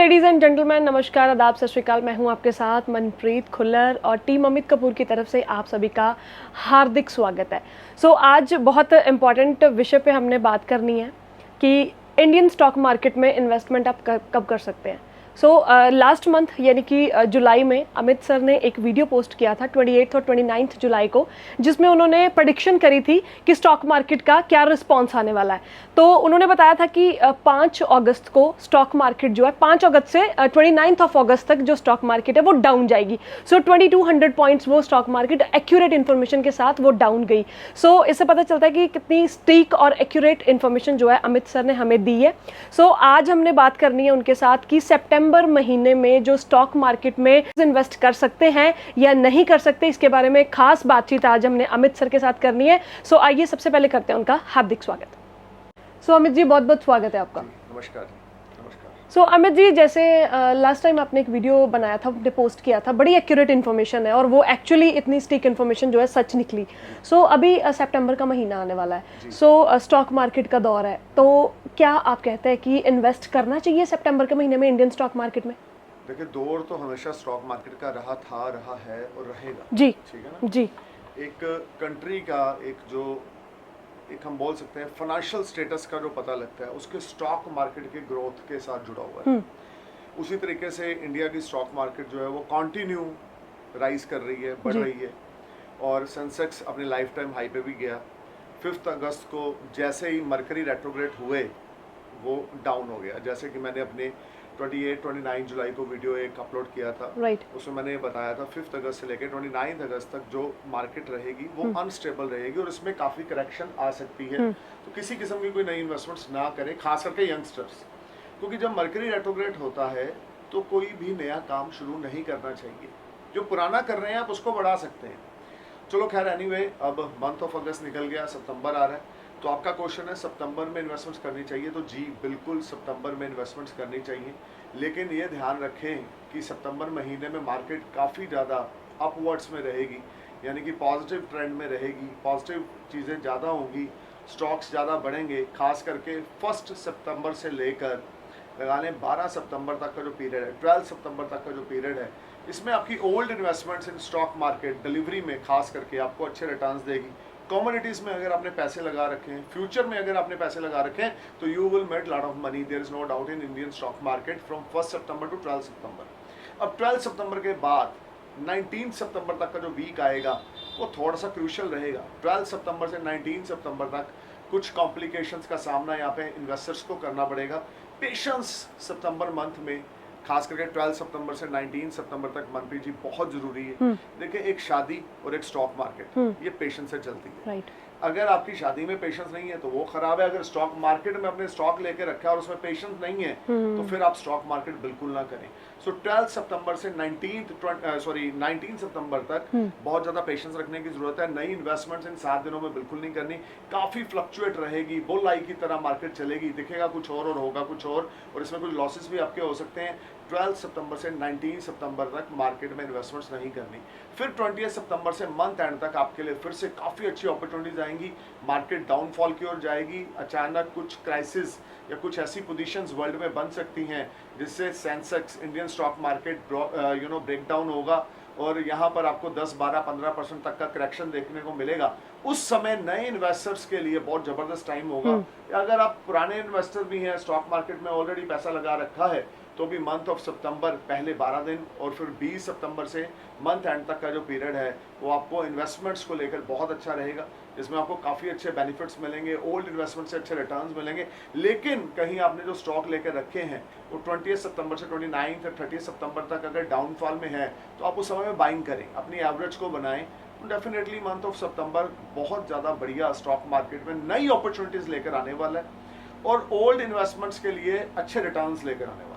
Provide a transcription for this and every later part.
Ladies and gentleman, नमस्कार, आदाब, सत श्री अकाल। मैं हूं आपके साथ मनप्रीत खुल्लर और टीम अमित कपूर की तरफ से आप सभी का हार्दिक स्वागत है। आज बहुत इम्पॉर्टेंट विषय पे हमने बात करनी है कि इंडियन स्टॉक मार्केट में इन्वेस्टमेंट आप कब कर सकते हैं। लास्ट मंथ यानी कि जुलाई में अमित सर ने एक वीडियो पोस्ट किया था 28 और 29 जुलाई को, जिसमें उन्होंने प्रेडिक्शन करी थी कि स्टॉक मार्केट का क्या रिस्पॉन्स आने वाला है। तो उन्होंने बताया था कि 5 अगस्त को स्टॉक मार्केट जो है 5 अगस्त से 29 ऑफ अगस्त तक जो स्टॉक मार्केट है वो डाउन जाएगी। 2200 पॉइंट्स वो स्टॉक मार्केट एक्यूरेट इन्फॉर्मेशन के साथ वो डाउन गई। इससे पता चलता है कि कितनी स्टीक और एक्यूरेट इन्फॉर्मेशन जो है अमित सर ने हमें दी है। आज हमने बात करनी है उनके साथ कि सितंबर महीने में जो स्टॉक मार्केट में इन्वेस्ट कर सकते हैं या नहीं कर सकते, इसके बारे में खास बातचीत आज हमने अमित सर के साथ करनी है। आइए सबसे पहले करते हैं उनका हार्दिक स्वागत। अमित जी, बहुत बहुत स्वागत है आपका। नमस्कार। अमित जी, जैसे लास्ट टाइम आपने एक वीडियो बनाया था, आपने पोस्ट किया था, बड़ी एक्यूरेट इन्फॉर्मेशन है और वो एक्चुअली इतनी स्टिक इन्फॉर्मेशन जो है सच निकली। अभी सितंबर का महीना आने वाला है, स्टॉक मार्केट का दौर है, तो क्या आप कहते हैं कि इन्वेस्ट करना चाहिए सितंबर के महीने में इंडियन स्टॉक मार्केट में? देखिए, दौर तो हमेशा स्टॉक मार्केट का रहा है और रहेगा। जी, ठीक है ना जी। एक कंट्री का एक हम बोल सकते हैं फाइनेंशियल स्टेटस का जो पता लगता है उसके स्टॉक मार्केट के ग्रोथ के साथ जुड़ा हुआ है। उसी तरीके से इंडिया की स्टॉक मार्केट जो है वो कंटिन्यू राइज कर रही है, बढ़ रही है और सेंसेक्स अपने लाइफ टाइम हाई पे भी गया। 5 अगस्त को जैसे ही मरकरी रेट्रोग्रेड हुए वो डाउन हो गया। जैसे कि मैंने अपने 28-29 जुलाई को वीडियो एक अपलोड किया था, उसमें मैंने बताया था 5 अगस्त से लेकर 29 अगस्त तक जो मार्केट रहेगी वो अनस्टेबल रहेगी और इसमें काफ़ी करेक्शन आ सकती है। तो किसी किस्म की कोई नई इन्वेस्टमेंट्स ना करें, खास करके यंगस्टर्स, क्योंकि जब मरकरी रेट्रोग्रेड होता है तो कोई भी नया काम शुरू नहीं करना चाहिए। जो पुराना कर रहे हैं आप उसको बढ़ा सकते हैं। चलो खैर, एनीवे, अब मंथ ऑफ अगस्त निकल गया, सितंबर आ रहा है। तो आपका क्वेश्चन है सितंबर में इन्वेस्टमेंट्स करनी चाहिए, तो जी बिल्कुल सितंबर में इन्वेस्टमेंट्स करनी चाहिए। लेकिन ये ध्यान रखें कि सितंबर महीने में मार्केट काफ़ी ज़्यादा अपवर्ड्स में रहेगी, यानी कि पॉजिटिव ट्रेंड में रहेगी, पॉजिटिव चीज़ें ज़्यादा होंगी, स्टॉक्स ज़्यादा बढ़ेंगे। खास करके 1 सितंबर से लेकर लगा लें 12 सितंबर तक का जो पीरियड है, 12 सितंबर तक का जो पीरियड है, इसमें आपकी old investments in stock market delivery में खास करके आपको अच्छे रिटर्न्स देगी। कमोडिटीज़ में अगर आपने पैसे लगा रखे हैं, फ्यूचर में अगर आपने पैसे लगा रखे हैं, तो you will make lot of money. There is no doubt in Indian stock market from 1 September to 12 September. अब 12 सितंबर के बाद 19 सितंबर तक का जो वीक आएगा वो थोड़ा सा क्रूशियल रहेगा। 12 सितंबर से 19 सितंबर तक कुछ कॉम्प्लिकेशंस का सामना यहाँ पे इन्वेस्टर्स को करना पड़ेगा। पेशेंस सितंबर मंथ में, खास करके 12 सितंबर से 19 सितंबर तक, मनप्रीत जी, बहुत जरूरी है। देखिए, एक शादी और एक स्टॉक मार्केट ये पेशेंस से चलती है। अगर आपकी शादी में पेशेंस नहीं है तो वो खराब है। अगर स्टॉक मार्केट में अपने स्टॉक लेके रखा है और उसमें पेशेंस नहीं है तो फिर आप स्टॉक मार्केट बिल्कुल ना करें। 12 सितंबर से 19 सितंबर तक बहुत ज़्यादा पेशेंस रखने की ज़रूरत है। नई इन्वेस्टमेंट्स इन 7 दिनों में बिल्कुल नहीं करनी। काफ़ी फ्लक्चुएट रहेगी, बुल आई की तरह मार्केट चलेगी, दिखेगा कुछ और होगा कुछ और इसमें कुछ लॉसेस भी आपके हो सकते हैं। 12 सितंबर से 19 सितंबर तक मार्केट में इन्वेस्टमेंट्स नहीं करनी। फिर 20 सितंबर से मंथ एंड तक आपके लिए फिर से काफ़ी अच्छी अपॉर्चुनिटीज आएंगी। मार्केट डाउनफॉल की ओर जाएगी, अचानक कुछ क्राइसिस या कुछ ऐसी पोजीशंस वर्ल्ड में बन सकती हैं जिससे Sensex, Indian stock market break down होगा और यहाँ पर आपको 10, 12, 15% तक का करेक्शन देखने को मिलेगा। उस समय नए इन्वेस्टर्स के लिए बहुत ज़बरदस्त टाइम होगा। अगर आप पुराने इन्वेस्टर भी हैं, स्टॉक मार्केट में ऑलरेडी पैसा लगा रखा है, तो भी मंथ ऑफ सितंबर पहले 12 दिन और फिर 20 सितंबर से मंथ एंड तक का जो पीरियड है वो आपको इन्वेस्टमेंट्स को लेकर बहुत अच्छा रहेगा, जिसमें आपको काफ़ी अच्छे बेनिफिट्स मिलेंगे, ओल्ड इन्वेस्टमेंट से अच्छे रिटर्न्स मिलेंगे। लेकिन कहीं आपने जो स्टॉक लेकर रखे हैं वो 20 सितंबर से 29 या 30 सितंबर तक अगर डाउनफॉल में है तो आप उस समय में बाइंग करें, अपनी एवरेज को बनाएं। डेफिनेटली मंथ ऑफ सितंबर बहुत ज़्यादा बढ़िया स्टॉक मार्केट में नई अपॉर्चुनिटीज़ लेकर आने वाला है और ओल्ड इन्वेस्टमेंट्स के लिए अच्छे रिटर्न्स लेकर आने वाला है।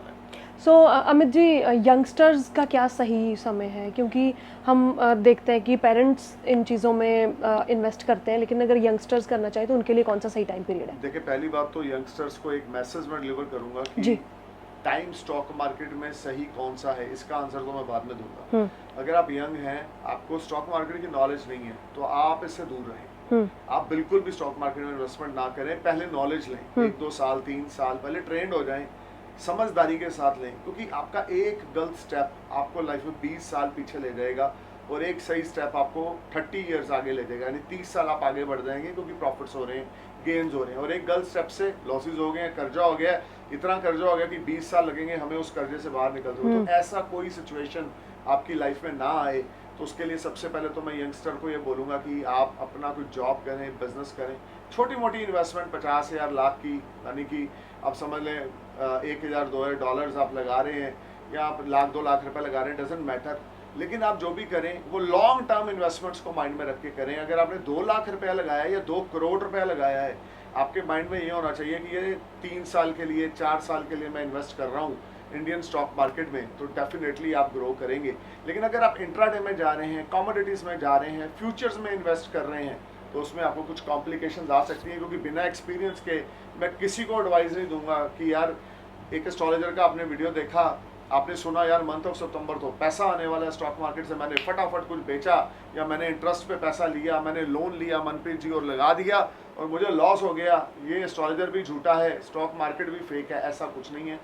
अमित जी, यंगस्टर्स का क्या सही समय है? क्योंकि हम देखते हैं कि पेरेंट्स इन चीज़ों में इन्वेस्ट करते हैं, लेकिन अगर यंगस्टर्स करना चाहे तो उनके लिए कौन सा सही टाइम पीरियड है? देखिए, पहली बात तो यंगस्टर्स को एक मैसेज मैं डिलीवर करूंगा कि टाइम स्टॉक मार्केट में सही कौन सा है, इसका आंसर तो मैं बाद में दूंगा। अगर आप यंग हैं, आपको स्टॉक मार्केट की नॉलेज नहीं है तो आप इससे दूर रहें। आप बिल्कुल भी स्टॉक मार्केट में इन्वेस्टमेंट ना करें, पहले नॉलेज लें, 1-2 साल 3 साल पहले ट्रेंड हो जाएं, समझदारी के साथ लें, क्योंकि आपका एक गलत स्टेप आपको लाइफ में 20 साल पीछे ले जाएगा और एक सही स्टेप आपको 30 ईयर्स आगे ले जाएगा, यानी 30 साल आप आगे बढ़ जाएंगे, क्योंकि प्रॉफिट्स हो रहे हैं, गेन्स हो रहे हैं। और एक गलत स्टेप से लॉसेज हो गए, कर्जा हो गया, इतना कर्जा हो गया कि 20 साल लगेंगे हमें उस कर्जे से बाहर निकलते हुए। तो ऐसा कोई सिचुएशन आपकी लाइफ में ना आए, तो उसके लिए सबसे पहले तो मैं यंगस्टर को ये बोलूँगा कि आप अपना कोई जॉब करें, बिजनेस करें, छोटी मोटी इन्वेस्टमेंट 50,000 लाख की, यानी कि आप समझ लें 1,000 2,000 डॉलर्स आप लगा रहे हैं या आप लाख 2 लाख रुपए लगा रहे हैं, डजेंट मैटर, लेकिन आप जो भी करें वो लॉन्ग टर्म इन्वेस्टमेंट्स को माइंड में रख के करें। अगर आपने 2 लाख रुपया लगाया है या 2 करोड़ रुपया लगाया है, आपके माइंड में ये होना चाहिए कि ये 3 साल के लिए, 4 साल के लिए मैं इन्वेस्ट कर रहा हूँ इंडियन स्टॉक मार्केट में, तो डेफिनेटली आप ग्रो करेंगे। लेकिन अगर आप इंट्राडे में जा रहे हैं, कमोडिटीज़ में जा रहे हैं, फ्यूचर्स में इन्वेस्ट कर रहे हैं, तो उसमें आपको कुछ कॉम्प्लिकेशंस आ सकती हैं, क्योंकि बिना एक्सपीरियंस के मैं किसी को एडवाइस नहीं दूंगा कि यार एक एस्ट्रोलॉजर का आपने वीडियो देखा, आपने सुना यार मंथ ऑफ सितंबर तो पैसा आने वाला है स्टॉक मार्केट से, मैंने फटाफट कुछ बेचा या मैंने इंटरेस्ट पे पैसा लिया, मैंने लोन लिया मनप्रीत जी और लगा दिया और मुझे लॉस हो गया, ये एस्ट्रोलॉजर भी झूठा है, स्टॉक मार्केट भी फेक है। ऐसा कुछ नहीं है।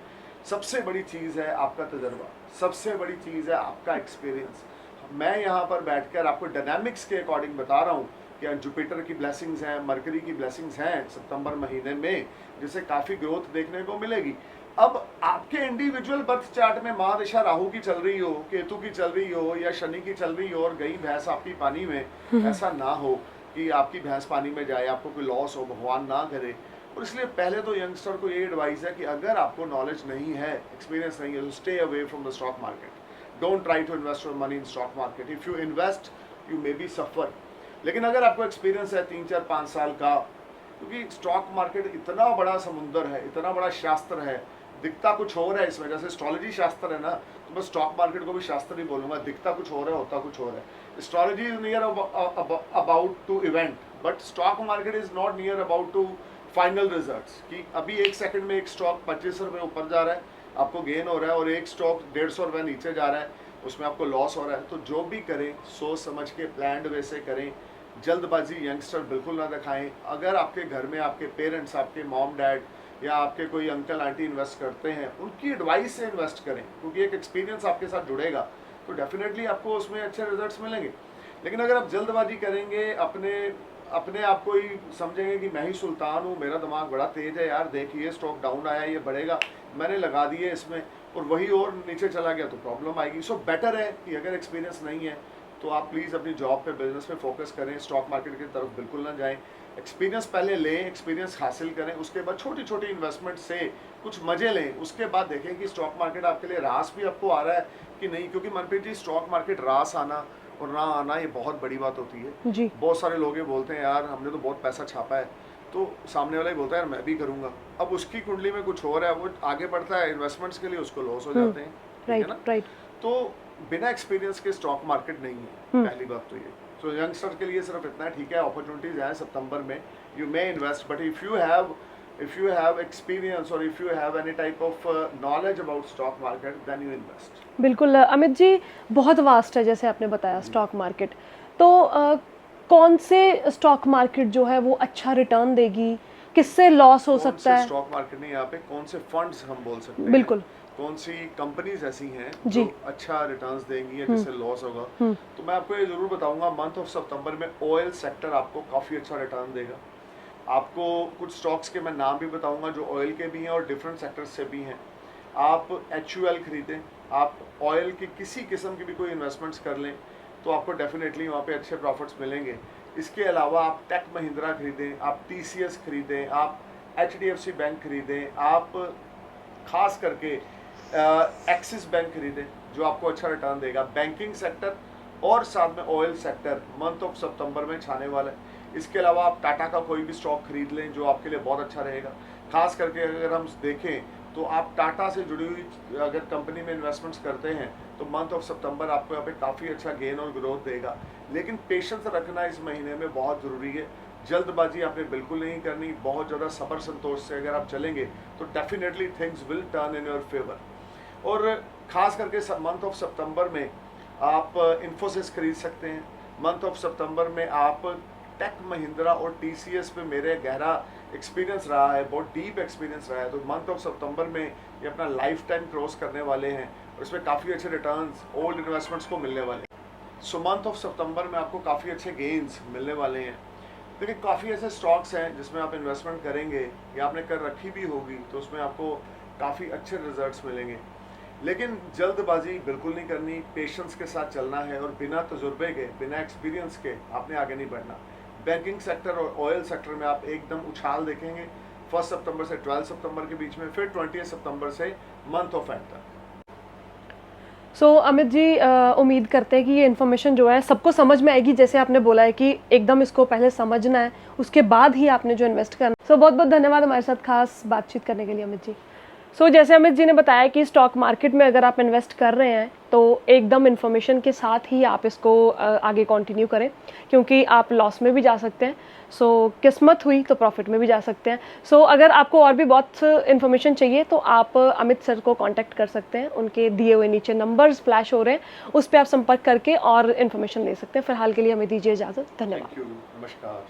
सबसे बड़ी चीज़ है आपका तजर्बा, सबसे बड़ी चीज़ है आपका एक्सपीरियंस। मैं यहाँ पर बैठकर आपको डायनामिक्स के अकॉर्डिंग बता रहा हूँ कि जुपिटर की ब्लेसिंग्स हैं, मरकरी की ब्लेसिंग्स हैं सितंबर महीने में, जिससे काफ़ी ग्रोथ देखने को मिलेगी। अब आपके इंडिविजुअल बर्थ चार्ट में महादशा राहु की चल रही हो, केतु की चल रही हो या शनि की चल रही हो और गई भैंस आपकी पानी में, ऐसा ना हो कि आपकी भैंस पानी में जाए, आपको कोई लॉस हो, भगवान ना करे। और इसलिए पहले तो यंगस्टर को ये एडवाइस है कि अगर आपको नॉलेज नहीं है, एक्सपीरियंस नहीं है, तो stay away from the stock market. Don't try to invest your money in stock market. If you invest you may be suffer. लेकिन अगर आपको एक्सपीरियंस है 3 4 5 साल का, क्योंकि स्टॉक मार्केट इतना बड़ा समुंदर है, इतना बड़ा शास्त्र है, दिखता कुछ और है इसमें। जैसे एस्ट्रोलॉजी शास्त्र है ना, तो मैं स्टॉक मार्केट को भी शास्त्र ही बोलूँगा, दिखता कुछ और है, होता कुछ और है। Astrology is near about to event, but stock market is not near about to final results, कि अभी 1 सेकंड में एक स्टॉक 25 रुपये ऊपर जा रहा है, आपको गेन हो रहा है, और एक स्टॉक 150 रुपये नीचे जा रहा है, उसमें आपको लॉस हो रहा है। तो जो भी करें सोच समझ के, प्लान्ड वे से करें। जल्दबाजी यंगस्टर बिल्कुल ना दिखाएं। अगर आपके घर में आपके पेरेंट्स, आपके मॉम डैड या आपके कोई अंकल आंटी इन्वेस्ट करते हैं, उनकी एडवाइस से इन्वेस्ट करें, क्योंकि एक एक्सपीरियंस आपके साथ जुड़ेगा, तो डेफिनेटली आपको उसमें अच्छे रिजल्ट्स मिलेंगे। लेकिन अगर आप जल्दबाजी करेंगे, अपने आप को ही समझेंगे कि मैं ही सुल्तान हूँ, मेरा दिमाग बड़ा तेज है, यार देखिए स्टॉक डाउन आया, ये बढ़ेगा, मैंने लगा दिए इसमें, और वही और नीचे चला गया, तो प्रॉब्लम आएगी। सो बेटर है कि अगर एक्सपीरियंस नहीं है तो आप प्लीज़ अपनी जॉब पे, बिजनेस पे फोकस करें, स्टॉक मार्केट की तरफ बिल्कुल ना जाएं। एक्सपीरियंस पहले लें, एक्सपीरियंस हासिल करें, उसके बाद छोटी छोटी इन्वेस्टमेंट से कुछ मजे लें, उसके बाद देखें कि स्टॉक मार्केट आपके लिए रास भी आपको आ रहा है कि नहीं। क्योंकि मनप्रीत जी, स्टॉक मार्केट रास आना और ना आना ये बहुत बड़ी बात होती है जी। बहुत सारे लोग ये बोलते हैं यार हमने तो बहुत पैसा छापा है, तो सामने वाला ही बोलता है यार मैं भी करूँगा, अब उसकी कुंडली में कुछ और है, वो आगे बढ़ता है इन्वेस्टमेंट्स के लिए, उसको लॉस हो जाते हैं, ठीक है ना। राइट। तो बिना एक्सपीरियंस के स्टॉक मार्केट नहीं है, पहली बात तो ये। सो यंगस्टर के लिए सिर्फ इतना ठीक है, अपॉर्चुनिटीज हैं सितंबर में, you may invest, but if you have experience or if you have any type of knowledge about stock market, then you invest. बिल्कुल अमित जी, बहुत वास्ट है जैसे आपने बताया स्टॉक मार्केट, तो कौन से स्टॉक मार्केट जो है वो अच्छा रिटर्न देगी, किससे लॉस हो सकता है? स्टॉक मार्केट नहीं, यहाँ पे कौन से फंड्स हम बोल सकते हैं, बिल्कुल, कौन सी कंपनीज ऐसी हैं जी, जो अच्छा रिटर्न्स देंगी या जिससे लॉस होगा। तो मैं आपको ये जरूर बताऊंगा, मंथ ऑफ सितंबर में ऑयल सेक्टर आपको काफ़ी अच्छा रिटर्न देगा। आपको कुछ स्टॉक्स के मैं नाम भी बताऊंगा जो ऑयल के भी हैं और डिफरेंट सेक्टर्स से भी हैं। आप HUL खरीदें, आप ऑयल की किसी किस्म की भी कोई इन्वेस्टमेंट्स कर लें, तो आपको डेफिनेटली वहाँ पे अच्छे प्रॉफिट्स मिलेंगे। इसके अलावा आप टेक महिंद्रा खरीदें, आप TCS खरीदें, आप HDFC बैंक खरीदें, आप खास करके एक्सिस बैंक खरीदें जो आपको अच्छा रिटर्न देगा। बैंकिंग सेक्टर और साथ में ऑयल सेक्टर मंथ ऑफ सितंबर में छाने वाला है। इसके अलावा आप टाटा का कोई भी स्टॉक खरीद लें जो आपके लिए बहुत अच्छा रहेगा। खास करके अगर हम देखें तो आप टाटा से जुड़ी हुई अगर कंपनी में इन्वेस्टमेंट्स करते हैं तो मंथ ऑफ सितंबर आपको यहाँ पे काफ़ी अच्छा गेन और ग्रोथ देगा। लेकिन पेशेंस रखना इस महीने में बहुत ज़रूरी है। जल्दबाजी आपने बिल्कुल नहीं करनी, बहुत ज़्यादा सब्र संतोष से अगर आप चलेंगे तो definitely things will turn in your favour. और ख़ास करके मंथ ऑफ सितंबर में आप इन्फोसिस खरीद सकते हैं। मंथ ऑफ सितंबर में आप टेक महिंद्रा और टीसीएस पे मेरे गहरा एक्सपीरियंस रहा है, बहुत डीप एक्सपीरियंस रहा है। तो मंथ ऑफ सितंबर में ये अपना लाइफ टाइम क्रॉस करने वाले हैं और इसमें काफ़ी अच्छे रिटर्न्स ओल्ड इन्वेस्टमेंट्स को मिलने वाले हैं। सो मंथ ऑफ सितंबर में आपको काफ़ी अच्छे गेन्स मिलने वाले हैं। देखिए काफ़ी ऐसे स्टॉक्स हैं जिसमें आप इन्वेस्टमेंट करेंगे या आपने कर रखी भी होगी तो उसमें आपको काफ़ी अच्छे रिजल्ट्स मिलेंगे, लेकिन जल्दबाजी बिल्कुल नहीं करनी, पेशेंस के साथ चलना है और बिना तजुर्बे के, बिना एक्सपीरियंस के आपने आगे नहीं बढ़ना। बैंकिंग सेक्टर और ऑयल सेक्टर में आप एकदम उछाल देखेंगे 1 सितंबर से 12 सितंबर के बीच में, फिर 20 सितंबर से मंथ ऑफ एंड तक। सो अमित जी, उम्मीद करते हैं कि ये इन्फॉर्मेशन जो है सबको समझ में आएगी। जैसे आपने बोला है कि एकदम इसको पहले समझना है, उसके बाद ही आपने जो इन्वेस्ट करना। सो बहुत बहुत धन्यवाद हमारे साथ खास बातचीत करने के लिए अमित जी। सो जैसे अमित जी ने बताया कि स्टॉक मार्केट में अगर आप इन्वेस्ट कर रहे हैं तो एकदम इन्फॉर्मेशन के साथ ही आप इसको आगे कंटिन्यू करें, क्योंकि आप लॉस में भी जा सकते हैं। सो किस्मत हुई तो प्रॉफिट में भी जा सकते हैं। सो अगर आपको और भी बहुत इन्फॉर्मेशन चाहिए तो आप अमित सर को कांटेक्ट कर सकते हैं। उनके दिए हुए नीचे नंबर्स फ्लैश हो रहे हैं, उस पर आप संपर्क करके और इन्फॉर्मेशन ले सकते हैं। फिलहाल के लिए हमें दीजिए इजाज़त। धन्यवाद। थैंक यू, नमस्कार।